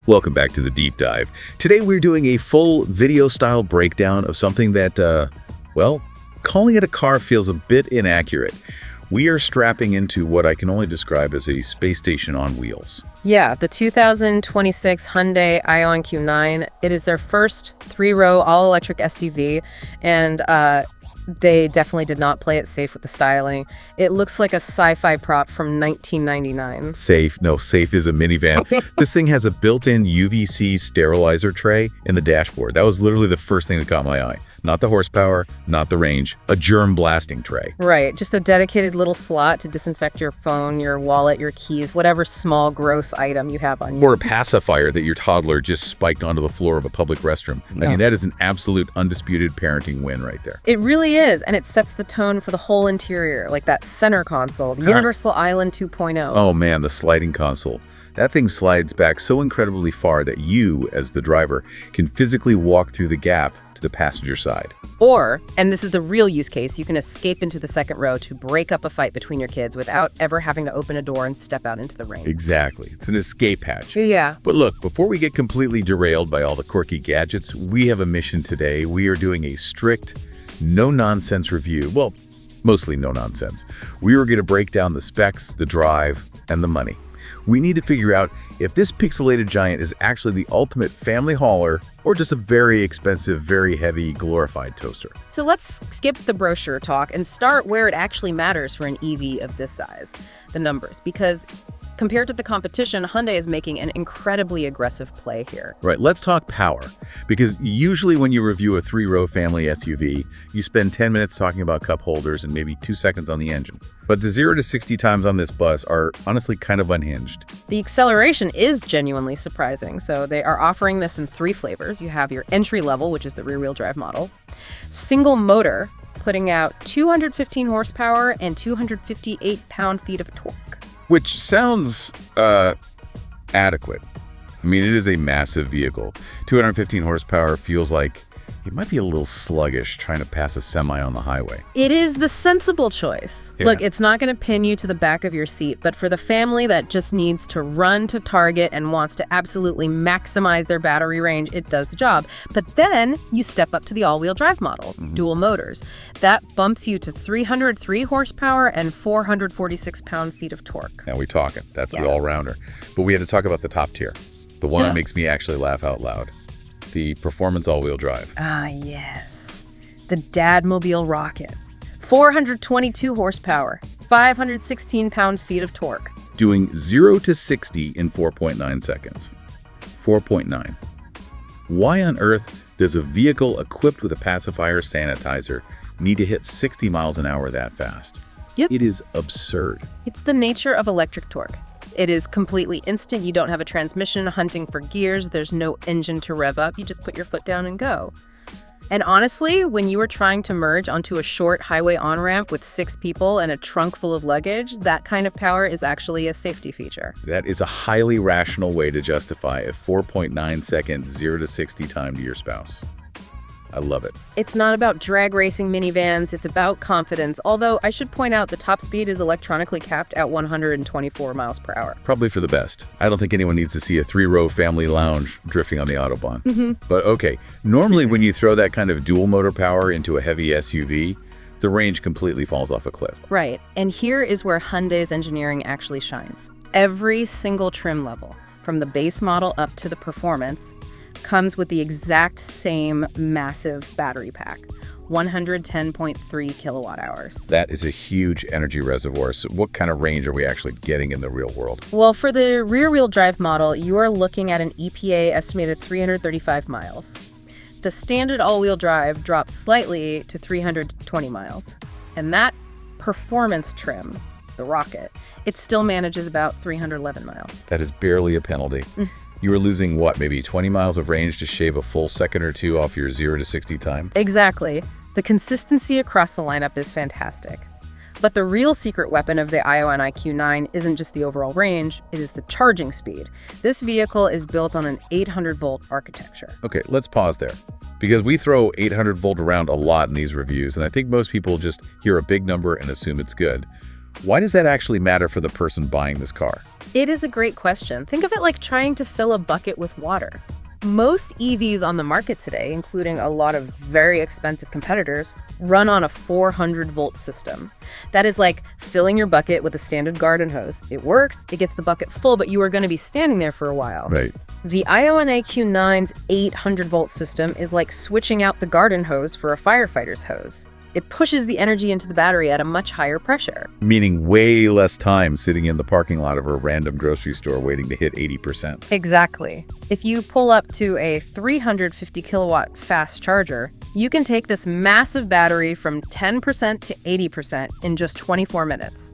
Welcome back to the Deep Dive. Today we're doing a full video-style breakdown of something that, well, calling it a car feels a bit inaccurate. We are strapping into what I can only describe as a space station on wheels. Yeah, the 2026 Hyundai Ioniq Q9. It is their first three-row all-electric SUV, and they definitely did not play it safe with the styling. It looks like a sci-fi prop from 1999. Safe? No, safe is a minivan. This thing has a built-in UVC sterilizer tray in the dashboard. That was literally the first thing that caught my eye. Not the horsepower, not the range, a germ blasting tray. Right, just a dedicated little slot to disinfect your phone, your wallet, your keys, whatever small gross item you have on you. Or a pacifier that your toddler just spiked onto the floor of a public restroom. I mean, that is an absolute undisputed parenting win right there. It really is, and it sets the tone for the whole interior, like that center console, Universal Island 2.0. Oh man, the sliding console. That thing slides back so incredibly far that you, as the driver, can physically walk through the gap to the passenger side. Or, and this is the real use case, you can escape into the second row to break up a fight between your kids without ever having to open a door and step out into the rain. Exactly. It's an escape hatch. Yeah. But look, before we get completely derailed by all the quirky gadgets, we have a mission today. We are doing a strict, no-nonsense review. Well, mostly no-nonsense. We are going to break down the specs, the drive, and the money. We need to figure out if this pixelated giant is actually the ultimate family hauler or just a very expensive, very heavy, glorified toaster. So let's skip the brochure talk and start where it actually matters for an EV of this size, the numbers. Because compared to the competition, Hyundai is making an incredibly aggressive play here. Right, let's talk power. Because usually when you review a three-row family SUV, you spend 10 minutes talking about cup holders and maybe 2 seconds on the engine. But the 0 to 60 times on this bus are honestly kind of unhinged. The acceleration is genuinely surprising. So they are offering this in 3 flavors. You have your entry level, which is the rear-wheel drive model. Single motor, putting out 215 horsepower and 258 pound-feet of torque. Which sounds adequate. I mean, it is a massive vehicle. 215 horsepower feels like it might be a little sluggish trying to pass a semi on the highway. It is the sensible choice. Yeah. Look, it's not going to pin you to the back of your seat, but for the family that just needs to run to Target and wants to absolutely maximize their battery range, it does the job. But then you step up to the all-wheel drive model, dual motors. That bumps you to 303 horsepower and 446 pound-feet of torque. Now we're talking. That's the all-rounder. But we had to talk about the top tier. The one that makes me actually laugh out loud. The performance all-wheel drive. Ah, yes. The Dadmobile Rocket. 422 horsepower, 516 pound-feet of torque. Doing 0 to 60 in 4.9 seconds. 4.9. Why on earth does a vehicle equipped with a pacifier sanitizer need to hit 60 miles an hour that fast? Yep. It is absurd. It's the nature of electric torque. It is completely instant. You don't have a transmission hunting for gears. There's no engine to rev up. You just put your foot down and go. And honestly, when you are trying to merge onto a short highway on-ramp with 6 people and a trunk full of luggage, that kind of power is actually a safety feature. That is a highly rational way to justify a 4.9 second 0 to 60 time to your spouse. I love it. It's not about drag racing minivans, it's about confidence. Although I should point out the top speed is electronically capped at 124 miles per hour. Probably for the best. I don't think anyone needs to see a 3-row family lounge drifting on the Autobahn. But okay, normally when you throw that kind of dual motor power into a heavy SUV, the range completely falls off a cliff. Right, and here is where Hyundai's engineering actually shines. Every single trim level, from the base model up to the performance, comes with the exact same massive battery pack, 110.3 kilowatt hours. That is a huge energy reservoir. So what kind of range are we actually getting in the real world? Well, for the rear-wheel drive model, you are looking at an EPA estimated 335 miles. The standard all-wheel drive drops slightly to 320 miles. And that performance trim, the Rocket, it still manages about 311 miles. That is barely a penalty. You were losing, what, maybe 20 miles of range to shave a full second or two off your 0 to 60 time? Exactly. The consistency across the lineup is fantastic. But the real secret weapon of the Ioniq Q9 isn't just the overall range, it is the charging speed. This vehicle is built on an 800-volt architecture. Okay, let's pause there. Because we throw 800 volt around a lot in these reviews, and I think most people just hear a big number and assume it's good. Why does that actually matter for the person buying this car? It is a great question. Think of it like trying to fill a bucket with water. Most EVs on the market today, including a lot of very expensive competitors, run on a 400-volt system. That is like filling your bucket with a standard garden hose. It works, it gets the bucket full, but you are going to be standing there for a while. Right. The Ioniq Q9's 800-volt system is like switching out the garden hose for a firefighter's hose. It pushes the energy into the battery at a much higher pressure. Meaning way less time sitting in the parking lot of a random grocery store waiting to hit 80%. Exactly. If you pull up to a 350 kilowatt fast charger, you can take this massive battery from 10% to 80% in just 24 minutes.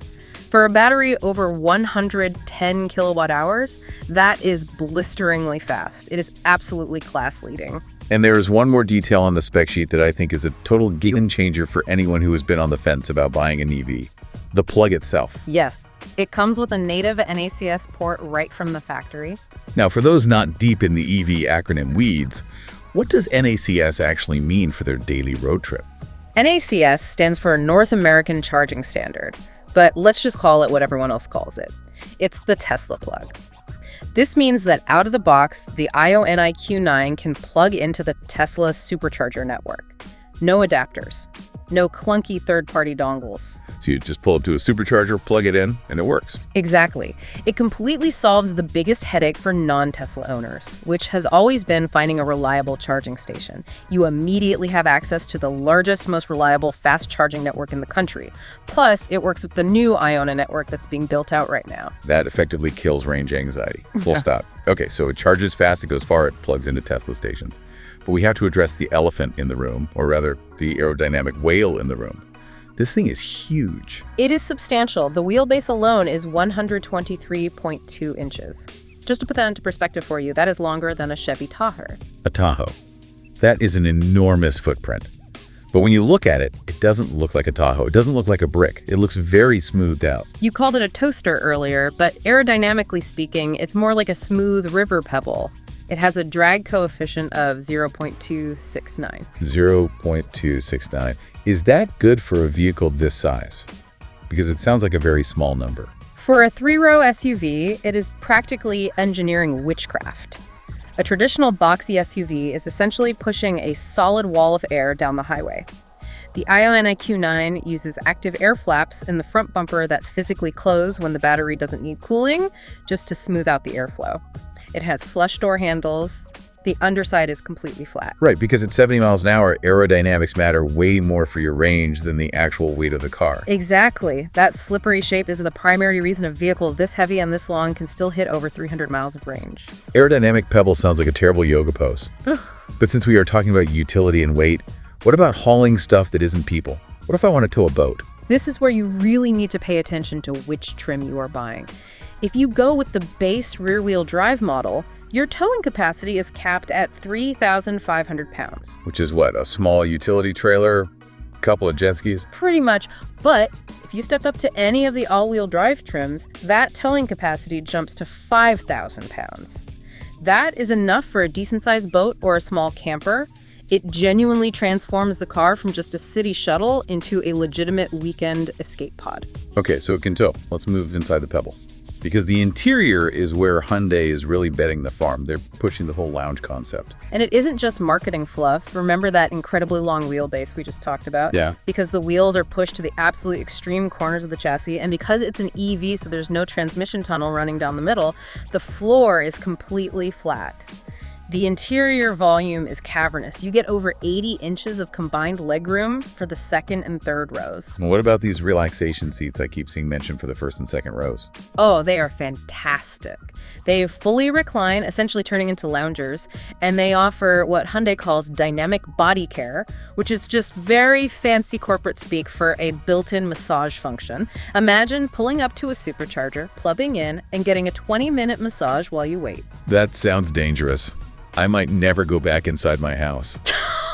For a battery over 110 kilowatt hours, that is blisteringly fast. It is absolutely class-leading. And there is one more detail on the spec sheet that I think is a total game changer for anyone who has been on the fence about buying an EV. The plug itself. Yes, it comes with a native NACS port right from the factory. Now, for those not deep in the EV acronym weeds, what does NACS actually mean for their daily road trip? NACS stands for North American Charging Standard, but let's just call it what everyone else calls it. It's the Tesla plug. This means that out of the box, the Ioniq Q9 can plug into the Tesla Supercharger network. No adapters, no clunky third-party dongles. So you just pull up to a supercharger, plug it in, and it works. Exactly. It completely solves the biggest headache for non-Tesla owners, which has always been finding a reliable charging station. You immediately have access to the largest, most reliable fast charging network in the country. Plus, it works with the new Iona network that's being built out right now. That effectively kills range anxiety. Full stop. Okay, so it charges fast, it goes far, it plugs into Tesla stations. But we have to address the elephant in the room, or rather, the aerodynamic whale in the room. This thing is huge. It is substantial. The wheelbase alone is 123.2 inches. Just to put that into perspective for you, that is longer than a Chevy Tahoe. A Tahoe. That is an enormous footprint. But when you look at it, it doesn't look like a Tahoe. It doesn't look like a brick. It looks very smoothed out. You called it a toaster earlier, but aerodynamically speaking, it's more like a smooth river pebble. It has a drag coefficient of 0.269. 0.269. Is that good for a vehicle this size? Because it sounds like a very small number. For a three-row SUV, it is practically engineering witchcraft. A traditional boxy SUV is essentially pushing a solid wall of air down the highway. The Ioniq Q9 uses active air flaps in the front bumper that physically close when the battery doesn't need cooling, just to smooth out the airflow. It has flush door handles. The underside is completely flat. Right, because at 70 miles an hour, aerodynamics matter way more for your range than the actual weight of the car. Exactly. That slippery shape is the primary reason a vehicle this heavy and this long can still hit over 300 miles of range. Aerodynamic pebble sounds like a terrible yoga pose. But since we are talking about utility and weight, what about hauling stuff that isn't people? What if I want to tow a boat? This is where you really need to pay attention to which trim you are buying. If you go with the base rear-wheel drive model, your towing capacity is capped at 3,500 pounds. Which is what, a small utility trailer, a couple of jet skis? Pretty much. But if you step up to any of the all-wheel drive trims, that towing capacity jumps to 5,000 pounds. That is enough for a decent-sized boat or a small camper. It genuinely transforms the car from just a city shuttle into a legitimate weekend escape pod. Okay, so it can tow. Let's move inside the Pebble. Because the interior is where Hyundai is really betting the farm. They're pushing the whole lounge concept. And it isn't just marketing fluff. Remember that incredibly long wheelbase we just talked about? Yeah. Because the wheels are pushed to the absolute extreme corners of the chassis, and because it's an EV, so there's no transmission tunnel running down the middle, the floor is completely flat. The interior volume is cavernous. You get over 80 inches of combined legroom for the second and third rows. Well, what about these relaxation seats I keep seeing mentioned for the first and second rows? Oh, they are fantastic. They fully recline, essentially turning into loungers, and they offer what Hyundai calls dynamic body care, which is just very fancy corporate speak for a built-in massage function. Imagine pulling up to a supercharger, plugging in, and getting a 20-minute massage while you wait. That sounds dangerous. I might never go back inside my house.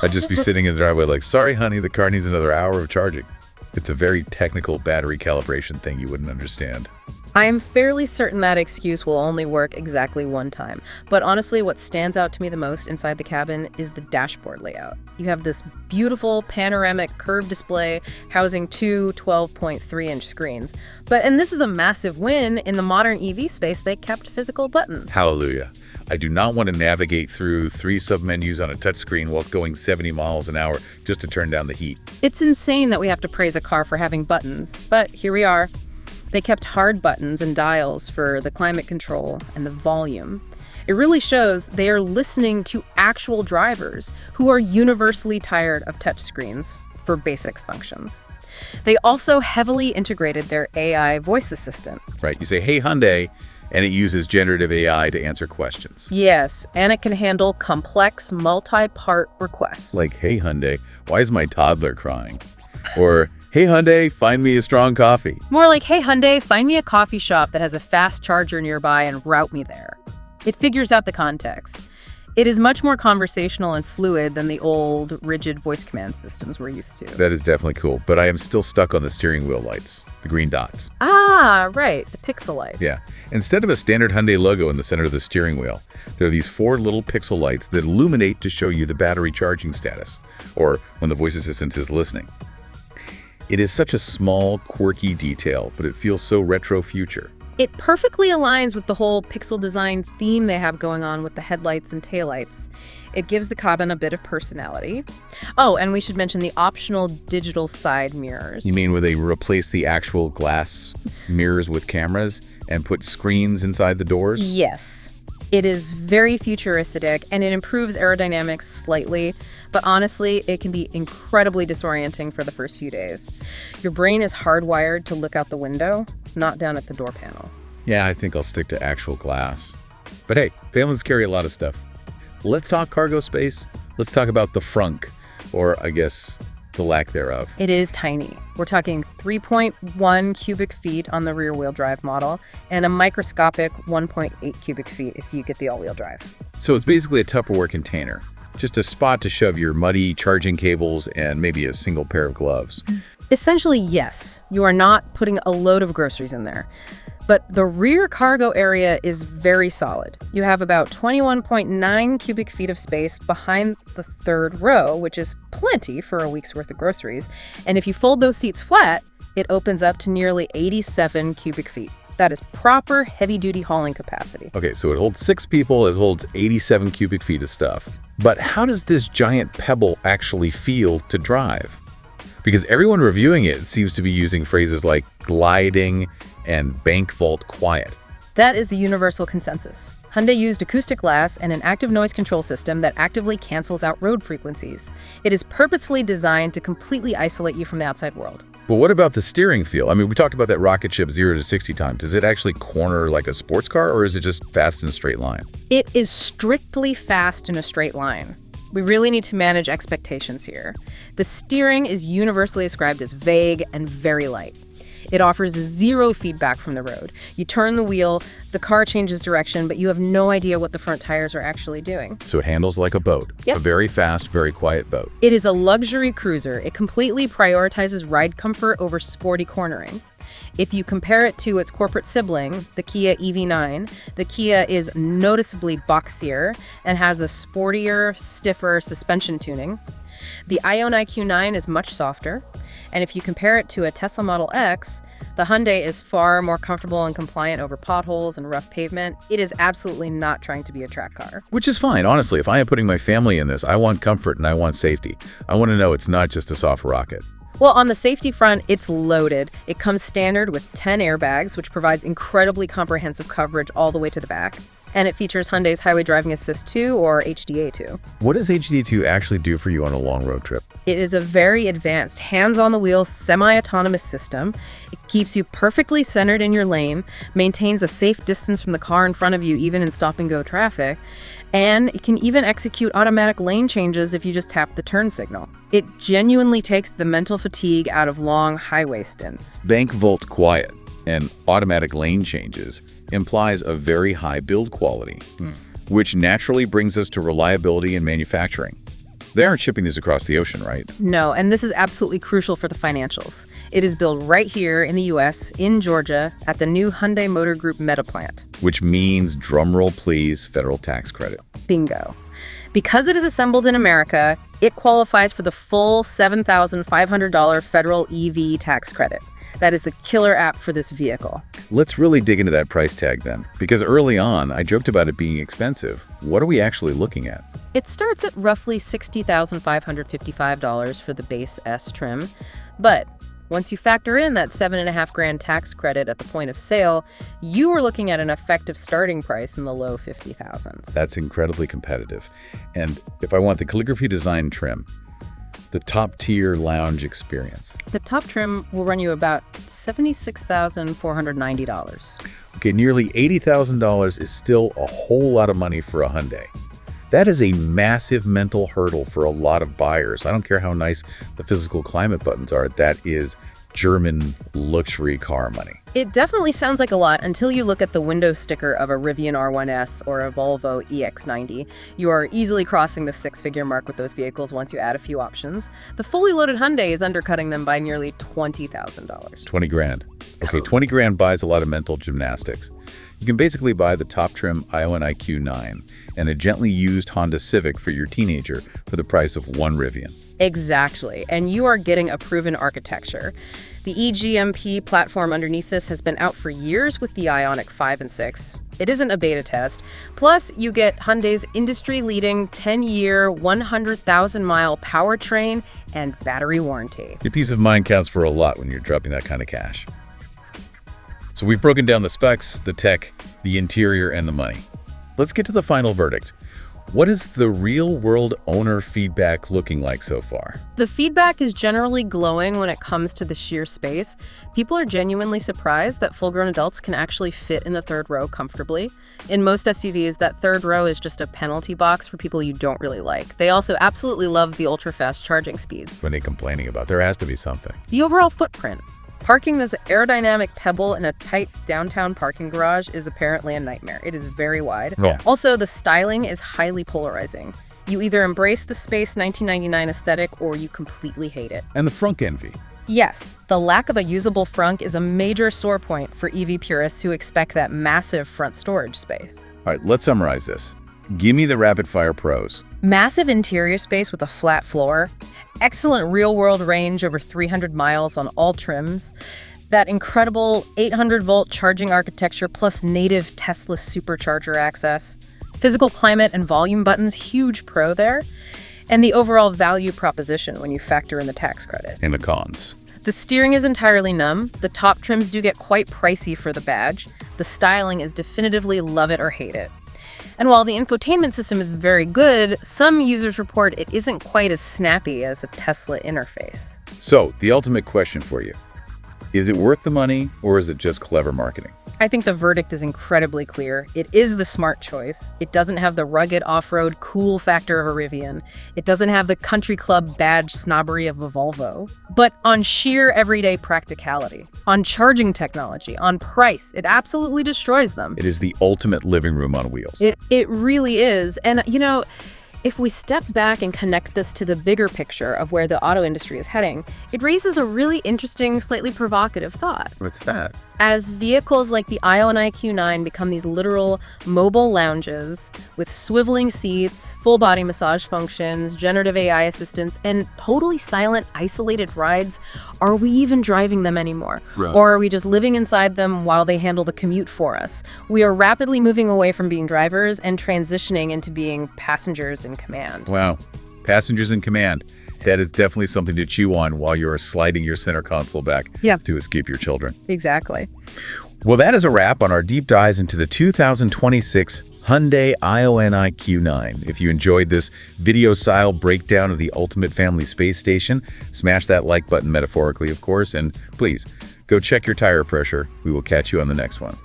I'd just be sitting in the driveway like, sorry, honey, the car needs another hour of charging. It's a very technical battery calibration thing you wouldn't understand. I am fairly certain that excuse will only work exactly one time. But honestly, what stands out to me the most inside the cabin is the dashboard layout. You have this beautiful panoramic curved display housing two 12.3-inch screens. And this is a massive win. In the modern EV space, they kept physical buttons. Hallelujah. I do not want to navigate through 3 submenus on a touchscreen while going 70 miles an hour just to turn down the heat. It's insane that we have to praise a car for having buttons, but here we are. They kept hard buttons and dials for the climate control and the volume. It really shows they are listening to actual drivers who are universally tired of touchscreens for basic functions. They also heavily integrated their AI voice assistant. Right. You say, hey, Hyundai, and it uses generative AI to answer questions. Yes, and it can handle complex multi-part requests. Like, hey, Hyundai, why is my toddler crying? Or, hey, Hyundai, find me a strong coffee. More like, hey, Hyundai, find me a coffee shop that has a fast charger nearby and route me there. It figures out the context. It is much more conversational and fluid than the old, rigid voice command systems we're used to. That is definitely cool, but I am still stuck on the steering wheel lights, the green dots. Ah, right, the pixel lights. Yeah. Instead of a standard Hyundai logo in the center of the steering wheel, there are these 4 little pixel lights that illuminate to show you the battery charging status, or when the voice assistant is listening. It is such a small, quirky detail, but it feels so retro future. It perfectly aligns with the whole pixel design theme they have going on with the headlights and taillights. It gives the cabin a bit of personality. Oh, and we should mention the optional digital side mirrors. You mean where they replace the actual glass mirrors with cameras and put screens inside the doors? Yes. It is very futuristic, and it improves aerodynamics slightly, but honestly, it can be incredibly disorienting for the first few days. Your brain is hardwired to look out the window, not down at the door panel. Yeah, I think I'll stick to actual glass. But hey, families carry a lot of stuff. Let's talk cargo space. Let's talk about the frunk, or I guess the lack thereof. It is tiny. We're talking 3.1 cubic feet on the rear-wheel drive model and a microscopic 1.8 cubic feet if you get the all-wheel drive. So it's basically a Tupperware container, just a spot to shove your muddy charging cables and maybe a single pair of gloves. Essentially, yes. You are not putting a load of groceries in there. But the rear cargo area is very solid. You have about 21.9 cubic feet of space behind the third row, which is plenty for a week's worth of groceries. And if you fold those seats flat, it opens up to nearly 87 cubic feet. That is proper heavy-duty hauling capacity. Okay, so it holds 6 people, it holds 87 cubic feet of stuff. But how does this giant pebble actually feel to drive? Because everyone reviewing it seems to be using phrases like gliding and bank vault quiet. That is the universal consensus. Hyundai used acoustic glass and an active noise control system that actively cancels out road frequencies. It is purposefully designed to completely isolate you from the outside world. But what about the steering feel? I mean, we talked about that rocket ship 0 to 60 time. Does it actually corner like a sports car, or is it just fast in a straight line? It is strictly fast in a straight line. We really need to manage expectations here. The steering is universally ascribed as vague and very light. It offers 0 feedback from the road. You turn the wheel, the car changes direction, but you have no idea what the front tires are actually doing. So it handles like a boat. Yep. A very fast, very quiet boat. It is a luxury cruiser. It completely prioritizes ride comfort over sporty cornering. If you compare it to its corporate sibling, the Kia EV9, the Kia is noticeably boxier and has a sportier, stiffer suspension tuning. The Ioniq Q9 is much softer, and if you compare it to a Tesla Model X, the Hyundai is far more comfortable and compliant over potholes and rough pavement. It is absolutely not trying to be a track car. Which is fine, honestly. If I am putting my family in this, I want comfort and I want safety. I want to know it's not just a soft rocket. Well, on the safety front, it's loaded. It comes standard with 10 airbags, which provides incredibly comprehensive coverage all the way to the back. And it features Hyundai's Highway Driving Assist 2 or HDA2. What does HDA2 actually do for you on a long road trip? It is a very advanced, hands-on-the-wheel, semi-autonomous system. It keeps you perfectly centered in your lane, maintains a safe distance from the car in front of you, even in stop-and-go traffic, and it can even execute automatic lane changes if you just tap the turn signal. It genuinely takes the mental fatigue out of long highway stints. Bank vault quiet and automatic lane changes implies a very high build quality, which naturally brings us to reliability and manufacturing. They aren't shipping these across the ocean, right? No, and this is absolutely crucial for the financials. It is built right here in the U.S., in Georgia, at the new Hyundai Motor Group Meta plant. Which means, drumroll please, federal tax credit. Bingo. Because it is assembled in America, it qualifies for the full $7,500 federal EV tax credit. That is the killer app for this vehicle. Let's really dig into that price tag then, because early on, I joked about it being expensive. What are we actually looking at? It starts at roughly $60,555 for the base S trim, but once you factor in that $7,500 tax credit at the point of sale, you are looking at an effective starting price in the low 50,000s. That's incredibly competitive. And if I want the calligraphy design trim, the top-tier lounge experience. The top trim will run you about $76,490. Okay, nearly $80,000 is still a whole lot of money for a Hyundai. That is a massive mental hurdle for a lot of buyers. I don't care how nice the physical climate buttons are. That is German luxury car money. It definitely sounds like a lot until you look at the window sticker of a Rivian R1S or a Volvo EX90. You are easily crossing the six-figure mark with those vehicles once you add a few options. The fully loaded Hyundai is undercutting them by nearly $20,000. 20 grand. Okay, 20 grand buys a lot of mental gymnastics. You can basically buy the top trim Ioniq 9 and a gently used Honda Civic for your teenager for the price of one Rivian. Exactly, and you are getting a proven architecture. The eGMP platform underneath this has been out for years with the Ioniq 5 and 6. It isn't a beta test. Plus, you get Hyundai's industry-leading 10-year, 100,000-mile powertrain and battery warranty. Your peace of mind counts for a lot when you're dropping that kind of cash. So we've broken down the specs, the tech, the interior, and the money. Let's get to the final verdict. What is the real-world owner feedback looking like so far? The feedback is generally glowing when it comes to the sheer space. People are genuinely surprised that full-grown adults can actually fit in the third row comfortably. In most SUVs, that third row is just a penalty box for people you don't really like. They also absolutely love the ultra-fast charging speeds. When they're complaining about, there has to be something. The overall footprint. Parking this aerodynamic pebble in a tight downtown parking garage is apparently a nightmare. It is very wide. Yeah. Also, the styling is highly polarizing. You either embrace the space 1999 aesthetic or you completely hate it. And the frunk envy. Yes, the lack of a usable frunk is a major sore point for EV purists who expect that massive front storage space. All right, let's summarize this. Give me the rapid-fire pros. Massive interior space with a flat floor, excellent real-world range over 300 miles on all trims, that incredible 800-volt charging architecture plus native Tesla Supercharger access, physical climate and volume buttons, huge pro there, and the overall value proposition when you factor in the tax credit. And the cons. The steering is entirely numb, the top trims do get quite pricey for the badge, the styling is definitively love it or hate it. And while the infotainment system is very good, some users report it isn't quite as snappy as a Tesla interface. So, the ultimate question for you. Is it worth the money, or is it just clever marketing? I think the verdict is incredibly clear. It is the smart choice. It doesn't have the rugged off-road cool factor of a Rivian. It doesn't have the country club badge snobbery of a Volvo. But on sheer everyday practicality, on charging technology, on price, it absolutely destroys them. It is the ultimate living room on wheels. It really is. And, you know, if we step back and connect this to the bigger picture of where the auto industry is heading, it raises a really interesting, slightly provocative thought. What's that? As vehicles like the Ioniq 9 become these literal mobile lounges with swiveling seats, full-body massage functions, generative AI assistance, and totally silent, isolated rides, are we even driving them anymore? Right. Or are we just living inside them while they handle the commute for us? We are rapidly moving away from being drivers and transitioning into being passengers in command. Wow. Passengers in command. That is definitely something to chew on while you're sliding your center console back to escape your children. Exactly. Well, that is a wrap on our deep dives into the 2026 Hyundai Ioniq 9. If you enjoyed this video-style breakdown of the ultimate family space station, smash that like button metaphorically, of course, and please, go check your tire pressure. We will catch you on the next one.